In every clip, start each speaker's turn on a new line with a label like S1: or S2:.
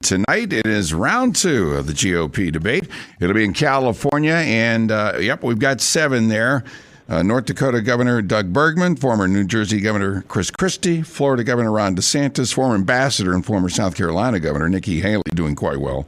S1: tonight. It is round 2 of the GOP debate. It'll be in California, and we've got 7 there. North Dakota Governor Doug Bergman, former New Jersey Governor Chris Christie, Florida Governor Ron DeSantis, former ambassador and former South Carolina Governor Nikki Haley, doing quite well.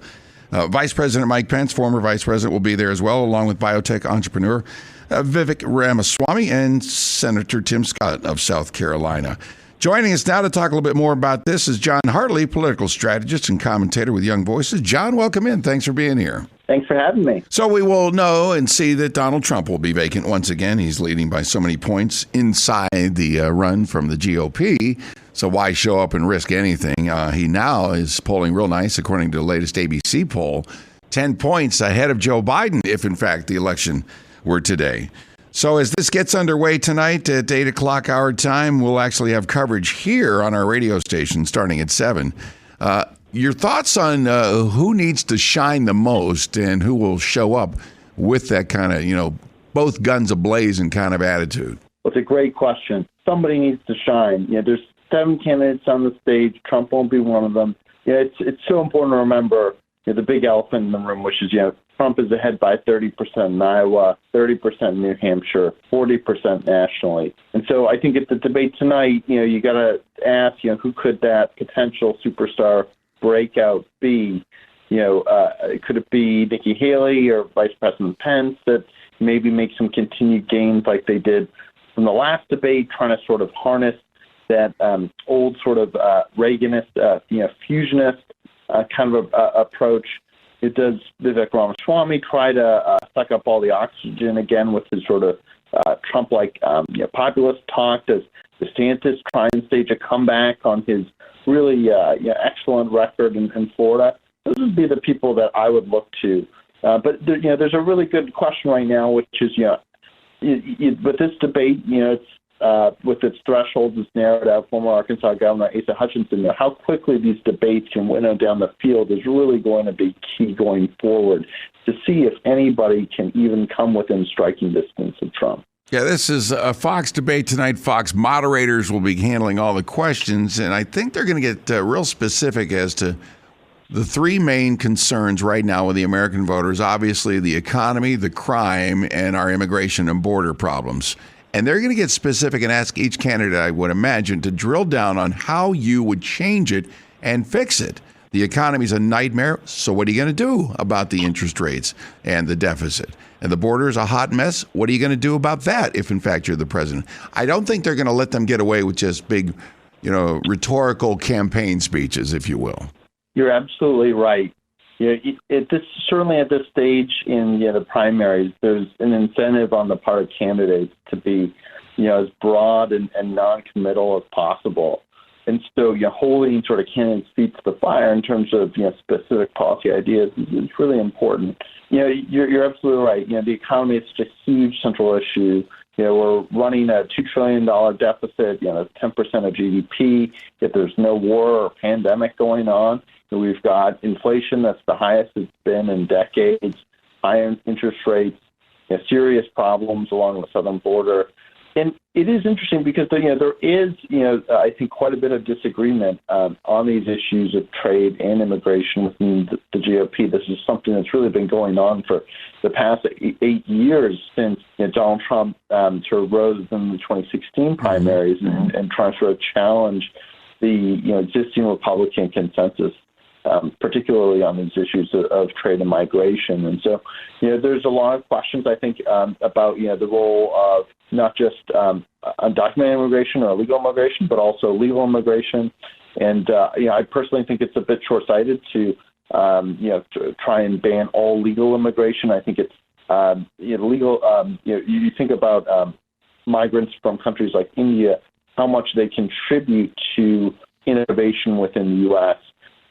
S1: Vice President Mike Pence, former vice president, will be there as well, along with biotech entrepreneur Vivek Ramaswamy and Senator Tim Scott of South Carolina. Joining us now to talk a little bit more about this is Jon Hartley, political strategist and commentator with Young Voices. Jon, welcome in. Thanks for being here.
S2: Thanks for having me.
S1: So we will know and see that Donald Trump will be vacant once again. He's leading by so many points inside the run from the GOP. So why show up and risk anything? He now is polling real nice, according to the latest ABC poll, 10 points ahead of Joe Biden, if in fact the election were today. So as this gets underway tonight at 8 o'clock our time, we'll actually have coverage here on our radio station starting at 7. Your thoughts on who needs to shine the most and who will show up with that kind of, both guns ablazing kind of attitude?
S2: Well, it's a great question. Somebody needs to shine. There's 7 candidates on the stage. Trump won't be one of them. It's so important to remember the big elephant in the room, which is, Trump is ahead by 30% in Iowa, 30% in New Hampshire, 40% nationally. And so I think at the debate tonight, you got to ask, who could that potential superstar breakout be? Could it be Nikki Haley or Vice President Pence that maybe make some continued gains like they did from the last debate, trying to sort of harness that old sort of Reaganist, fusionist kind of approach? Does Vivek Ramaswamy try to suck up all the oxygen again with his sort of Trump-like populist talk? Does DeSantis try and stage a comeback on his really excellent record in Florida? Those would be the people that I would look to. But there's a really good question right now, which is with this debate, it's with its thresholds, it's narrowed out. Former Arkansas Governor Asa Hutchinson, how quickly these debates can winnow down the field is really going to be key going forward to see if anybody can even come within striking distance of Trump.
S1: Yeah, this is a Fox debate tonight. Fox moderators will be handling all the questions, and I think they're going to get real specific as to the 3 main concerns right now with the American voters. Obviously, the economy, the crime, and our immigration and border problems. And they're going to get specific and ask each candidate, I would imagine, to drill down on how you would change it and fix it. The economy's a nightmare, so what are you going to do about the interest rates and the deficit? And the border's a hot mess. What are you going to do about that if, in fact, you're the president? I don't think they're going to let them get away with just big, rhetorical campaign speeches, if you will.
S2: You're absolutely right. Certainly at this stage in the primaries, there's an incentive on the part of candidates to be, as broad and non-committal as possible. And so, holding sort of candidates' feet to the fire in terms of specific policy ideas is really important. You're absolutely right. The economy is such a huge central issue. We're running a $2 trillion deficit. 10% of GDP. If there's no war or pandemic going on. We've got inflation that's the highest it's been in decades, high interest rates, serious problems along the southern border. And it is interesting because there is, I think, quite a bit of disagreement on these issues of trade and immigration within the GOP. This is something that's really been going on for the past 8 years since Donald Trump sort of rose in the 2016 primaries and trying to sort of challenge the existing Republican consensus. Particularly on these issues of trade and migration. And so, there's a lot of questions, I think, about, the role of not just undocumented immigration or illegal immigration, but also legal immigration. And, I personally think it's a bit short-sighted to try and ban all legal immigration. I think it's legal. You think about migrants from countries like India, how much they contribute to innovation within the U.S.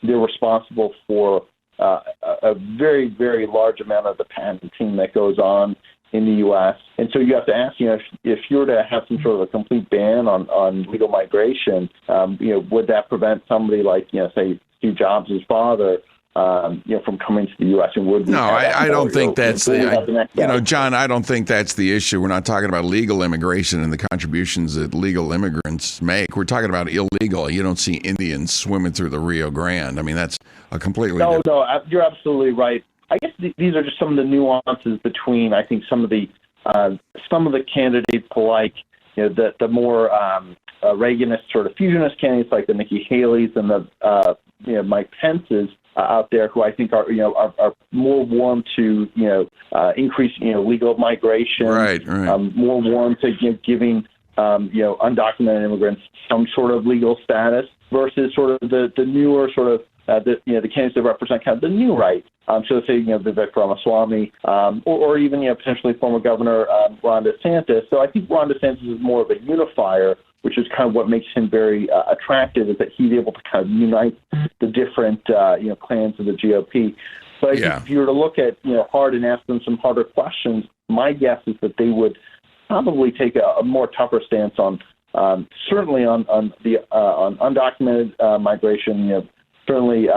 S2: They're responsible for a very, very large amount of the patenting that goes on in the U.S. And so you have to ask, if you were to have some sort of a complete ban on legal migration, would that prevent somebody like, say, Steve Jobs' father from coming to the U.S. and would
S1: no, I don't think that's John, I don't think that's the issue. We're not talking about legal immigration and the contributions that legal immigrants make. We're talking about illegal. You don't see Indians swimming through the Rio Grande. I mean, that's a completely different.
S2: No, you're absolutely right. I guess these are just some of the nuances between, I think, some of the candidates, like the more Reaganist sort of fusionist candidates, like the Nikki Haley's and the Mike Pence's out there, who I think are more warm to increase legal migration,
S1: right.
S2: More warm to giving undocumented immigrants some sort of legal status, versus sort of the newer sort of the candidates that represent kind of the new right. So let's say Vivek Ramaswamy, or even potentially former Governor Ron DeSantis. So I think Ron DeSantis is more of a unifier, which is kind of what makes him very attractive, is that he's able to kind of unite the different clans of the GOP. But I think if you were to look at hard and ask them some harder questions, my guess is that they would probably take a more tougher stance on certainly on undocumented migration. Certainly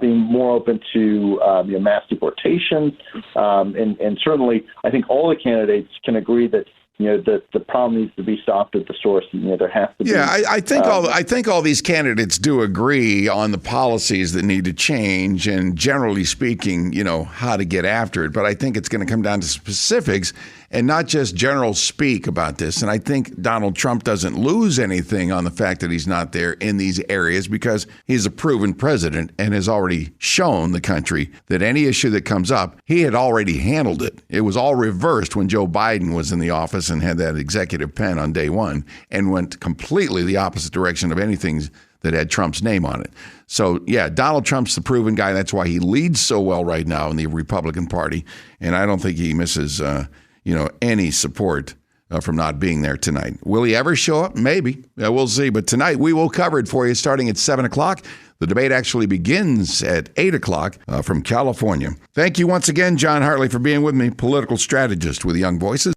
S2: being more open to mass deportations, and certainly I think all the candidates can agree that the problem needs to be stopped at the source. There has to be.
S1: Yeah, I think all these candidates do agree on the policies that need to change, and generally speaking, how to get after it. But I think it's going to come down to specifics and not just general speak about this. And I think Donald Trump doesn't lose anything on the fact that he's not there in these areas, because he's a proven president and has already shown the country that any issue that comes up, he had already handled it. It was all reversed when Joe Biden was in the office and had that executive pen on day one, and went completely the opposite direction of anything that had Trump's name on it. So, yeah, Donald Trump's the proven guy. That's why he leads so well right now in the Republican Party. And I don't think he misses any support from not being there tonight. Will he ever show up? Maybe. We'll see. But tonight we will cover it for you starting at 7 o'clock. The debate actually begins at 8 o'clock from California. Thank you once again, Jon Hartley, for being with me, political strategist with Young Voices.